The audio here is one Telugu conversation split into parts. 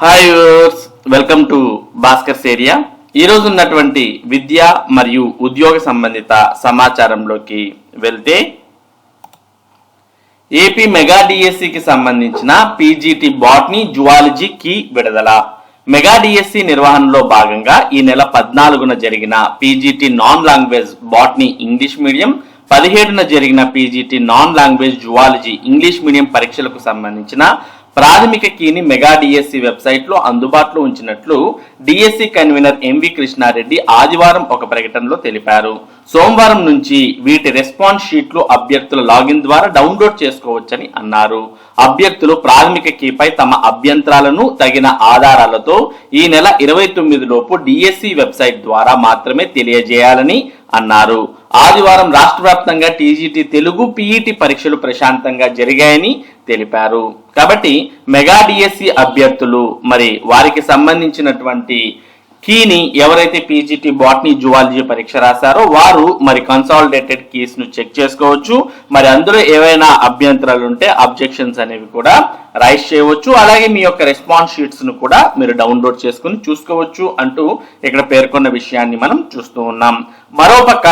Hi viewers, welcome to Bhaskar's area. ఈరోజు ఉన్నటువంటి విద్య మరియు ఉద్యోగ సంబంధిత సమాచారంలోకి వెళ్తే ఏపీ మెగా డిఎస్సికి సంబంధించిన పీజీటీ బాటనీ జువాలజీ కీ విడుదల. మెగా డిఎస్సి నిర్వహణలో భాగంగా ఈ నెల 14న జరిగిన PGT non language botany English medium, 17న జరిగిన PGT non language zoology English medium పరీక్షలకు సంబంధించిన ప్రాథమిక కీని మెగా డిఎస్సి వెబ్సైట్ లో అందుబాటులో ఉంచినట్లు డిఎస్సి కన్వీనర్ ఎంవి కృష్ణారెడ్డి ఆదివారం ఒక ప్రకటనలో తెలిపారు. సోమవారం నుంచి వీటి రెస్పాన్స్ షీట్లు అభ్యర్థుల లాగిన్ ద్వారా డౌన్లోడ్ చేసుకోవచ్చని అన్నారు. అభ్యర్థులు ప్రాథమిక కీపై తమ అభ్యంతరాలను తగిన ఆధారాలతో ఈ నెల 29 లోపు డిఎస్సి వెబ్సైట్ ద్వారా మాత్రమే తెలియజేయాలని అన్నారు. ఆదివారం రాష్ట్ర వ్యాప్తంగా టీజీటీ తెలుగు, పీఈటీ పరీక్షలు ప్రశాంతంగా జరిగాయని తెలిపారు. కాబట్టి మెగా డిఎస్సి అభ్యర్థులు మరి వారికి సంబంధించినటువంటి కీని ఎవరైతే పీజీటీ బాటనీ జువాలజీ పరీక్ష రాశారో వారు మరి కన్సాలిడేటెడ్ కీస్ ను చెక్ చేసుకోవచ్చు. మరి అందులో ఏవైనా అభ్యంతరాలు ఉంటే అబ్జెక్షన్స్ అనేవి కూడా రైజ్ చేయవచ్చు. అలాగే మీ యొక్క రెస్పాన్స్ షీట్స్ ను కూడా మీరు డౌన్లోడ్ చేసుకుని చూసుకోవచ్చు అంటూ ఇక్కడ పేర్కొన్న విషయాన్ని మనం చూస్తూ ఉన్నాం. మరోపక్క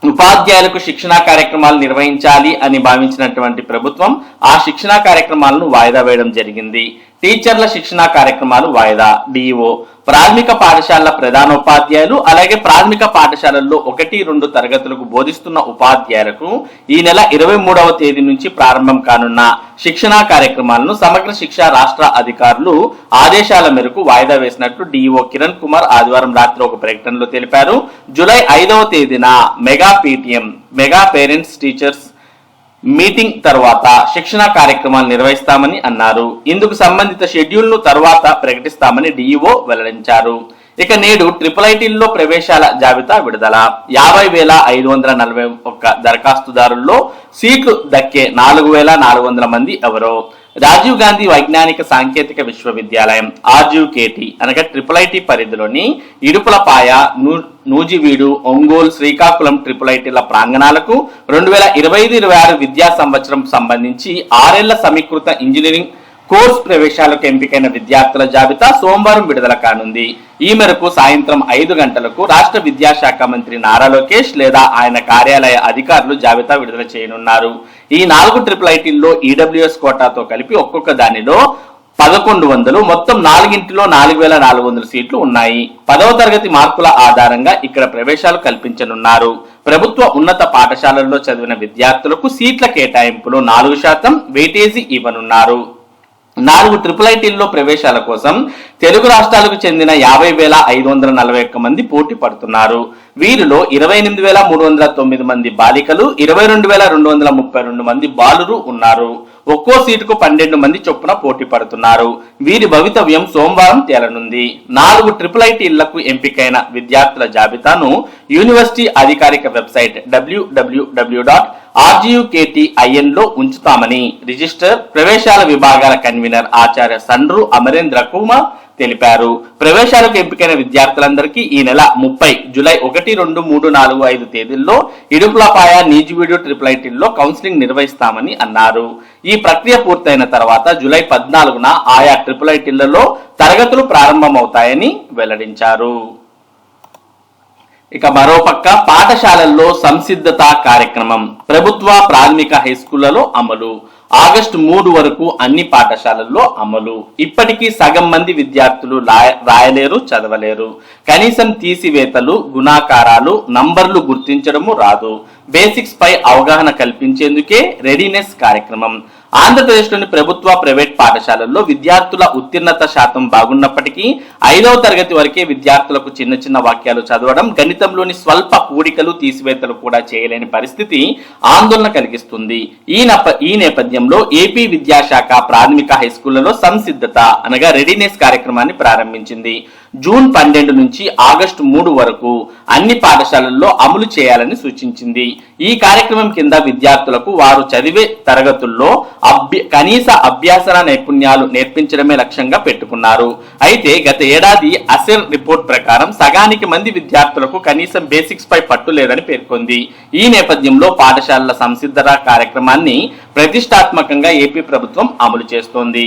ఉపాధ్యాయులకు శిక్షణా కార్యక్రమాలు నిర్వహించాలి అని భావించినటువంటి ప్రభుత్వం ఆ శిక్షణా కార్యక్రమాలను వాయిదా వేయడం జరిగింది. టీచర్ల శిక్షణా కార్యక్రమాలు వాయిదా. డిఈఓ ప్రాథమిక పాఠశాలల ప్రధానోపాధ్యాయులు అలాగే ప్రాథమిక పాఠశాలల్లో 1-2 తరగతులకు బోధిస్తున్న ఉపాధ్యాయులకు ఈ నెల 23వ తేదీ నుంచి ప్రారంభం కానున్న శిక్షణా కార్యక్రమాలను సమగ్ర శిక్ష రాష్ట్ర అధికారులు ఆదేశాల మేరకు వాయిదా వేసినట్లు డిఈఓ కిరణ్ కుమార్ ఆదివారం రాత్రి ఒక ప్రకటనలో తెలిపారు. జూలై 5వ తేదీన mega PTM mega parents teachers meeting తర్వాత శిక్షణ కార్యక్రమాలు నిర్వహిస్తామని అన్నారు. ఇందుకు సంబంధిత షెడ్యూల్ ను తర్వాత ప్రకటిస్తామని డిఈఓ వెల్లడించారు. ఇక నేడు IIITలో ప్రవేశాల జాబితా విడుదల. 50,541 దరఖాస్తుదారుల్లో సీట్లు దక్కే 4,400 మంది ఎవరో. రాజీవ్ గాంధీ వైజ్ఞానిక సాంకేతిక విశ్వవిద్యాలయం RGVKT అనగా IIIT పరిధిలోని ఇడుపులపాయ, నూజివీడు, ఒంగోలు, శ్రీకాకుళం IIITల ప్రాంగణాలకు 2025-26 విద్యా సంవత్సరం సంబంధించి 6 ఏళ్ల సమీకృత ఇంజనీరింగ్ కోర్సు ప్రవేశాలకు ఎంపికైన విద్యార్థుల జాబితా సోమవారం విడుదల కానుంది. ఈ మేరకు సాయంత్రం 5 గంటలకు రాష్ట్ర విద్యాశాఖ మంత్రి నారా లోకేష్ లేదా ఆయన కార్యాలయ అధికారులు జాబితా విడుదల చేయనున్నారు. ఈ 4 IIITల్లో ఈడబ్ల్యూఎస్ కోటాతో కలిపి ఒక్కొక్క దానిలో 1100, మొత్తం 4 4,400 సీట్లు ఉన్నాయి. 10వ తరగతి మార్కుల ఆధారంగా ఇక్కడ ప్రవేశాలు కల్పించనున్నారు. ప్రభుత్వ ఉన్నత పాఠశాలల్లో చదివిన విద్యార్థులకు సీట్ల కేటాయింపులో 4% వెయిటేజీ ఇవ్వనున్నారు. 4 IIITల్లో ప్రవేశాల కోసం తెలుగు రాష్ట్రాలకు చెందిన 50,541 మంది పోటీ పడుతున్నారు. వీరిలో 28,309 మంది బాలికలు, 22,232 మంది బాలురు ఉన్నారు. ఒక్కో సీటుకు 12 మంది చొప్పున పోటీ పడుతున్నారు. వీరి భవితవ్యం సోమవారం తేలనుంది. 4 IIITలకు ఎంపికైన విద్యార్థుల జాబితాను యూనివర్సిటీ అధికారిక వెబ్సైట్ www.rguvktin లో ఉంచుతామని రిజిస్టర్ ప్రవేశాల విభాగాల కన్వీనర్ ఆచార్య సండ్రు అమరేంద్ర కుమార్ తెలిపారు. ప్రవేశాలకు ఎంపికైన విద్యార్థులందరికీ ఈ నెల 30 జూలై 1, 2, 3, 4, 5 తేదీల్లో ఇడుపులపాయ, నీజివీడు IIITల్లో కౌన్సిలింగ్ నిర్వహిస్తామని అన్నారు. ఈ ప్రక్రియ పూర్తయిన తర్వాత జూలై 14న ఆయా IIITలలో తరగతులు ప్రారంభమవుతాయని వెల్లడించారు. ఇక మరోపక్క పాఠశాలల్లో సంసిద్ధత కార్యక్రమం ప్రభుత్వ ప్రాథమిక హైస్కూళ్లలో అమలు. ఆగస్టు 3 వరకు అన్ని పాఠశాలల్లో అమలు. ఇప్పటికీ సగం మంది విద్యార్థులు రాయలేరు, చదవలేరు. కనీసం తీసివేతలు, గుణాకారాలు, నంబర్లు గుర్తించడము రాదు. బేసిక్స్ పై అవగాహన కల్పించేందుకే రెడీనెస్ కార్యక్రమం. ఆంధ్రప్రదేశ్లోని ప్రభుత్వ, ప్రైవేట్ పాఠశాలల్లో విద్యార్థుల ఉత్తీర్ణత శాతం బాగున్నప్పటికీ 5వ తరగతి వరకే విద్యార్థులకు చిన్న చిన్న వాక్యాలు చదవడం, గణితంలోని స్వల్ప కూడికలు, తీసివేతలు కూడా చేయలేని పరిస్థితి ఆందోళన కలిగిస్తుంది. ఈ నేపథ్యంలో ఏపీ విద్యాశాఖ ప్రాథమిక హైస్కూళ్లలో సంసిద్ధత అనగా రెడీనెస్ కార్యక్రమాన్ని ప్రారంభించింది. జూన్ 12 నుంచి ఆగస్టు 3 వరకు అన్ని పాఠశాలల్లో అమలు చేయాలని సూచించింది. ఈ కార్యక్రమం కింద విద్యార్థులకు వారు చదివే తరగతుల్లో కనీస అభ్యాసన నైపుణ్యాలు నేర్పించడమే లక్ష్యంగా పెట్టుకున్నారు. అయితే గత ఏడాది అసెర్ రిపోర్ట్ ప్రకారం సగానికి మంది విద్యార్థులకు కనీసం బేసిక్స్ పై పట్టు లేదని పేర్కొంది. ఈ నేపథ్యంలో పాఠశాలల సంసిద్ధత కార్యక్రమాన్ని ప్రతిష్టాత్మకంగా ఏపీ ప్రభుత్వం అమలు చేస్తోంది.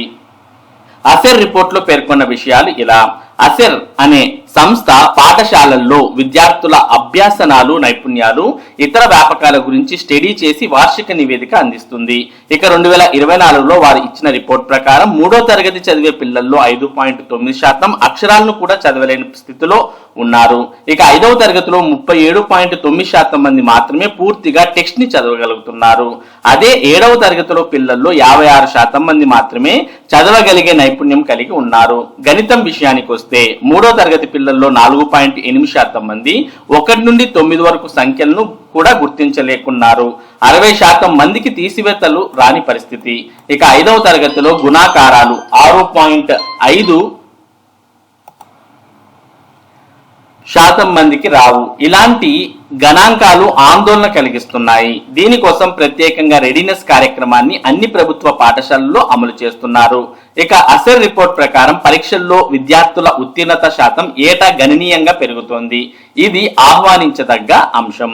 అసెర్ రిపోర్ట్ లో పేర్కొన్న విషయాలు ఇలా. అసెర్ అనే సంస్థ పాఠశాలల్లో విద్యార్థుల అభ్యాసనాలు, నైపుణ్యాలు, ఇతర వ్యాపకాల గురించి స్టడీ చేసి వార్షిక నివేదిక అందిస్తుంది. ఇక 2024లో వారు ఇచ్చిన రిపోర్ట్ ప్రకారం 3వ తరగతి చదివే పిల్లల్లో 5.9% అక్షరాలను కూడా చదవలేని స్థితిలో ఉన్నారు. ఇక 5వ తరగతిలో 37.9% మంది మాత్రమే పూర్తిగా టెక్స్ట్ ని చదవగలుగుతున్నారు. అదే 7వ తరగతిలో పిల్లల్లో 56% మంది మాత్రమే చదవగలిగే నైపుణ్యం కలిగి ఉన్నారు. గణితం విషయానికి వస్తే 3వ తరగతి పిల్లల్లో 4.8% మంది 1 నుండి 9 వరకు సంఖ్యలను కూడా గుర్తించలేకున్నారు. 60% మందికి తీసివేతలు రాని పరిస్థితి. ఇక 5వ తరగతిలో గుణాకారాలు 6.5% మందికి రావు. ఇలాంటి గణాంకాలు ఆందోళన కలిగిస్తున్నాయి. దీనికోసం ప్రత్యేకంగా రెడీనెస్ కార్యక్రమాన్ని అన్ని ప్రభుత్వ పాఠశాలల్లో అమలు చేస్తున్నారు. ఇక అసెర్ రిపోర్ట్ ప్రకారం పరీక్షల్లో విద్యార్థుల ఉత్తీర్ణత శాతం ఏటా గణనీయంగా పెరుగుతోంది. ఇది ఆహ్వానించదగ్గ అంశం.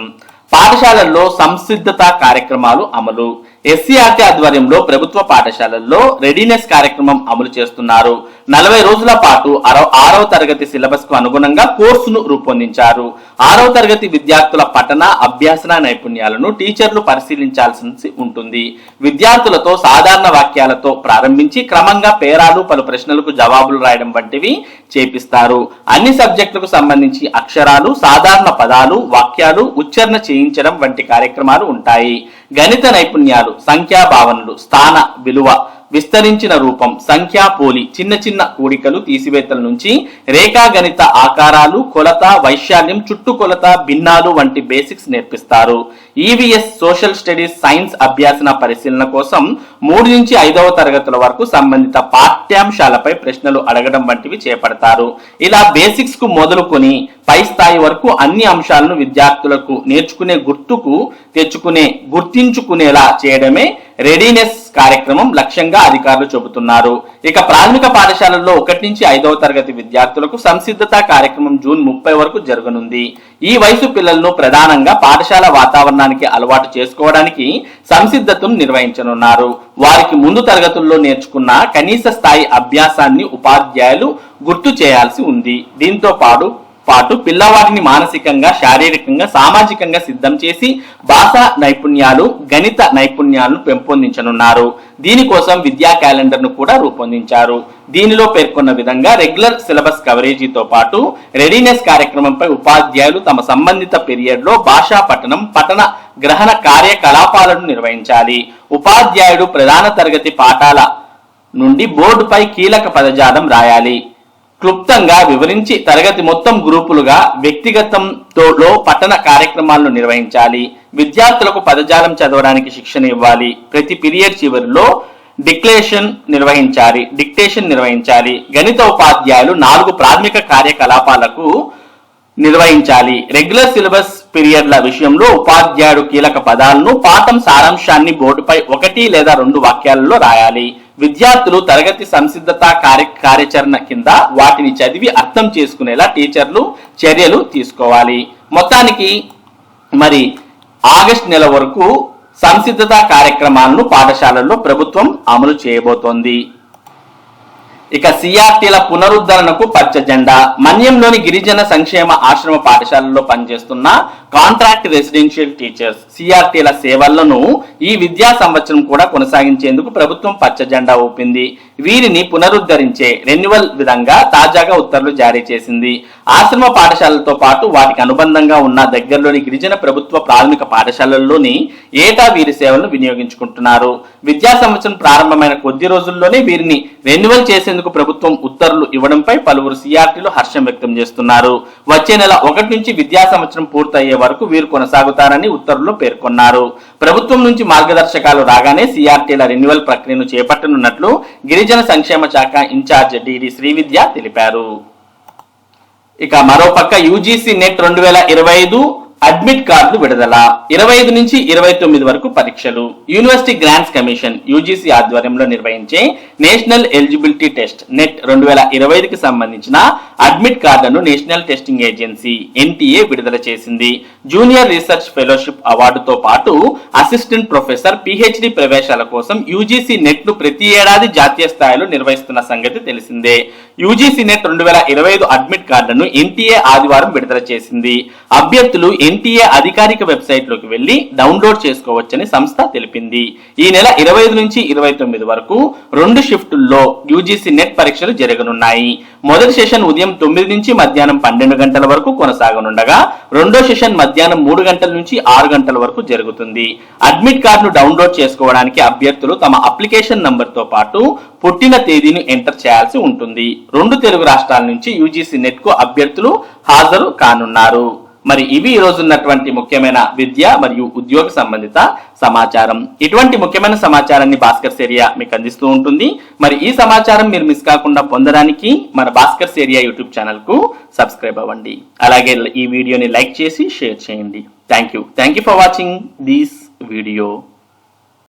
పాఠశాలల్లో సంసిద్ధత కార్యక్రమాలు అమలు. ఎస్సీఆర్టీ ఆధ్వర్యంలో ప్రభుత్వ పాఠశాలల్లో రెడీనెస్ కార్యక్రమం అమలు చేస్తున్నారు. 40 రోజుల పాటు 6వ తరగతి సిలబస్ కు అనుగుణంగా కోర్సును రూపొందించారు. 6వ తరగతి విద్యార్థుల పఠన, అభ్యాసన నైపుణ్యాలను టీచర్లు పరిశీలించాల్సి ఉంటుంది. విద్యార్థులతో సాధారణ వాక్యాలతో ప్రారంభించి క్రమంగా పేరాలు, పలు ప్రశ్నలకు జవాబులు రాయడం వంటివి చేపిస్తారు. అన్ని సబ్జెక్టులకు సంబంధించి అక్షరాలు, సాధారణ పదాలు, వాక్యాలు ఉచ్చారణ చేయించడం వంటి కార్యక్రమాలు ఉంటాయి. గణిత నైపుణ్యాలు, సంఖ్యా భావనలు, స్థాన విలువ, విస్తరించిన రూపం, సంఖ్యా పోలి, చిన్న చిన్న కూడికలు, తీసివేతల నుంచి రేఖాగణిత ఆకారాలు, కొలత, వైశాల్యం, చుట్టుకొలత, భిన్నాలు వంటి బేసిక్స్ నేర్పిస్తారు. ఈవీఎస్ సోషల్ స్టడీస్ సైన్స్ అభ్యాసన పరిశీలన కోసం 3 నుంచి 5వ తరగతుల వరకు సంబంధిత పాఠ్యాంశాలపై ప్రశ్నలు అడగడం వంటివి చేపడతారు. ఇలా బేసిక్స్ కు మొదలుకొని పై స్థాయి వరకు అన్ని అంశాలను విద్యార్థులకు నేర్చుకునే గుర్తించుకునేలా చేయడమే రెడీనెస్ కార్యక్రమం లక్ష్యంగా అధికారులు చెబుతున్నారు. ఇక ప్రాథమిక పాఠశాలల్లో 1 నుంచి 5వ తరగతి విద్యార్థులకు సంసిద్ధత కార్యక్రమం జూన్ 30 వరకు జరగనుంది. ఈ వయసు పిల్లలను ప్రధానంగా పాఠశాల వాతావరణానికి అలవాటు చేసుకోవడానికి సంసిద్ధతను నిర్వహించనున్నారు. వారికి ముందు తరగతుల్లో నేర్చుకున్న కనీస స్థాయి అభ్యాసాన్ని ఉపాధ్యాయులు గుర్తు చేయాల్సి ఉంది. దీంతో పాటు పిల్లవాడిని మానసికంగా, శారీరకంగా, సామాజికంగా సిద్ధం చేసి భాషా నైపుణ్యాలు, గణిత నైపుణ్యాలను పెంపొందించనున్నారు. దీనికోసం విద్యా క్యాలెండర్ ను కూడా రూపొందించారు. దీనిలో పేర్కొన్న విధంగా రెగ్యులర్ సిలబస్ కవరేజీతో పాటు రెడీనెస్ కార్యక్రమంపై ఉపాధ్యాయులు తమ సంబంధిత పీరియడ్ లో భాషా పఠన గ్రహణ కార్యకలాపాలను నిర్వహించాలి. ఉపాధ్యాయుడు ప్రధాన తరగతి పాఠాల నుండి బోర్డుపై కీలక పదజాలం రాయాలి. క్లుప్తంగా వివరించి తరగతి మొత్తం గ్రూపులుగా వ్యక్తిగతంలో పఠన కార్యక్రమాలను నిర్వహించాలి. విద్యార్థులకు పదజాలం చదవడానికి శిక్షణ ఇవ్వాలి. ప్రతి పీరియడ్ చివరిలో డిక్టేషన్ నిర్వహించాలి. గణిత ఉపాధ్యాయులు 4 ప్రాథమిక కార్యకలాపాలకు నిర్వహించాలి. రెగ్యులర్ సిలబస్ పీరియడ్ల విషయంలో ఉపాధ్యాయుడు కీలక పదాలను, పాఠం సారాంశాన్ని బోర్డుపై 1 లేదా 2 వాక్యాలలో రాయాలి. విద్యార్థులు తరగతి సంసిద్ధత కార్యాచరణ కింద వాటిని చదివి అర్థం చేసుకునేలా టీచర్లు చర్యలు తీసుకోవాలి. మొత్తానికి మరి ఆగస్టు నెల వరకు సంసిద్ధత కార్యక్రమాలను పాఠశాలల్లో ప్రభుత్వం అమలు చేయబోతోంది. ఇక సిఆర్టీల పునరుద్ధరణకు పచ్చ జెండా. మన్యంలోని గిరిజన సంక్షేమ ఆశ్రమ పాఠశాలల్లో పనిచేస్తున్న కాంట్రాక్ట్ రెసిడెన్షియల్ టీచర్స్ సిఆర్టీల సేవలను ఈ విద్యా సంవత్సరం కూడా కొనసాగించేందుకు ప్రభుత్వం పచ్చ జెండా ఊపింది. వీరిని పునరుద్ధరించే రెన్యువల్ విధంగా తాజాగా ఉత్తర్వులు జారీ చేసింది. ఆశ్రమ పాఠశాలలతో పాటు వాటికి అనుబంధంగా ఉన్న దగ్గరలోని గిరిజన ప్రభుత్వ ప్రాథమిక పాఠశాలల్లోని ఏటా వీరి సేవలను వినియోగించుకుంటున్నారు. విద్యా సంవత్సరం ప్రారంభమైన కొద్ది రోజుల్లోనే వీరిని రెన్యువల్ చేసేందుకు ప్రభుత్వం ఉత్తర్వులు ఇవ్వడంపై పలువురు సిఆర్టీలు హర్షం వ్యక్తం చేస్తున్నారు. వచ్చే నెల 1 నుంచి విద్యా సంవత్సరం పూర్తయ్యే వరకు వీరు కొనసాగుతారని ఉత్తర్వుల్లో పేర్కొన్నారు. ప్రభుత్వం నుంచి మార్గదర్శకాలు రాగానే సిఆర్టీల రెన్యువల్ ప్రక్రియను చేపట్టనున్నట్లు గిరిజన సంక్షేమ శాఖ ఇన్ఛార్జ్ డిడి శ్రీవిద్య తెలిపారు. ఇక మరోపక్క యూజీసీ నెట్ 2025 అడ్మిట్ కార్డులు విడుదల 25 నుంచి 29 వరకు పరీక్షలు. యూనివర్సిటీ గ్రాంట్స్ కమిషన్ యూజీసీ ఆధ్వర్యంలో నిర్వహించే నేషనల్ ఎలిజిబిలిటీ టెస్ట్ నెట్ 2025కి సంబంధించిన అడ్మిట్ కార్డులను నేషనల్ టెస్టింగ్ ఏజెన్సీ ఎన్టీఏ విడుదల చేసింది. జూనియర్ రీసెర్చ్ ఫెలోషిప్ అవార్డుతో పాటు అసిస్టెంట్ ప్రొఫెసర్ పిహెచ్డి ప్రవేశాల కోసం యూజీసీ నెట్ ను ప్రతి ఏడాది జాతీయ స్థాయిలో నిర్వహిస్తున్న సంగతి తెలిసిందే. యూజీసీ నెట్ 2025 అడ్మిట్ కార్డులను ఎన్టీఏ ఆదివారం విడుదల చేసింది. అభ్యర్థులు ఎన్టీఏ అధికారిక వెబ్సైట్ లోకి వెళ్లి డౌన్లోడ్ చేసుకోవచ్చని సంస్థ తెలిపింది. ఈ నెల 25 నుంచి 29 వరకు 2 షిఫ్టుల్లో యూజీసీ నెట్ పరీక్షలు జరగనున్నాయి. మొదటి సెషన్ ఉదయం 9 నుంచి మధ్యాహ్నం 12 గంటల వరకు కొనసాగనుండగా రెండో సెషన్ మధ్యాహ్నం 3 గంటల నుంచి 6 గంటల వరకు జరుగుతుంది. అడ్మిట్ కార్డును డౌన్లోడ్ చేసుకోవడానికి అభ్యర్థులు తమ అప్లికేషన్ నంబర్ తో పాటు పుట్టిన తేదీని ఎంటర్ చేయాల్సి ఉంటుంది. 2 తెలుగు రాష్ట్రాల నుంచి యూజీసీ నెట్ కు అభ్యర్థులు హాజరు కానున్నారు. మరి ఇవి ఈ రోజు ఉన్నటువంటి ముఖ్యమైన విద్య మరియు ఉద్యోగ సంబంధిత సమాచారం. ఇటువంటి ముఖ్యమైన సమాచారాన్ని భాస్కర్స్ ఏరియా మీకు అందిస్తూ ఉంటుంది. మరి ఈ సమాచారం మీరు మిస్ కాకుండా పొందడానికి మన భాస్కర్స్ ఏరియా యూట్యూబ్ ఛానల్ కు సబ్స్క్రైబ్ అవ్వండి. అలాగే ఈ వీడియోని లైక్ చేసి షేర్ చేయండి. Thank you for watching this video.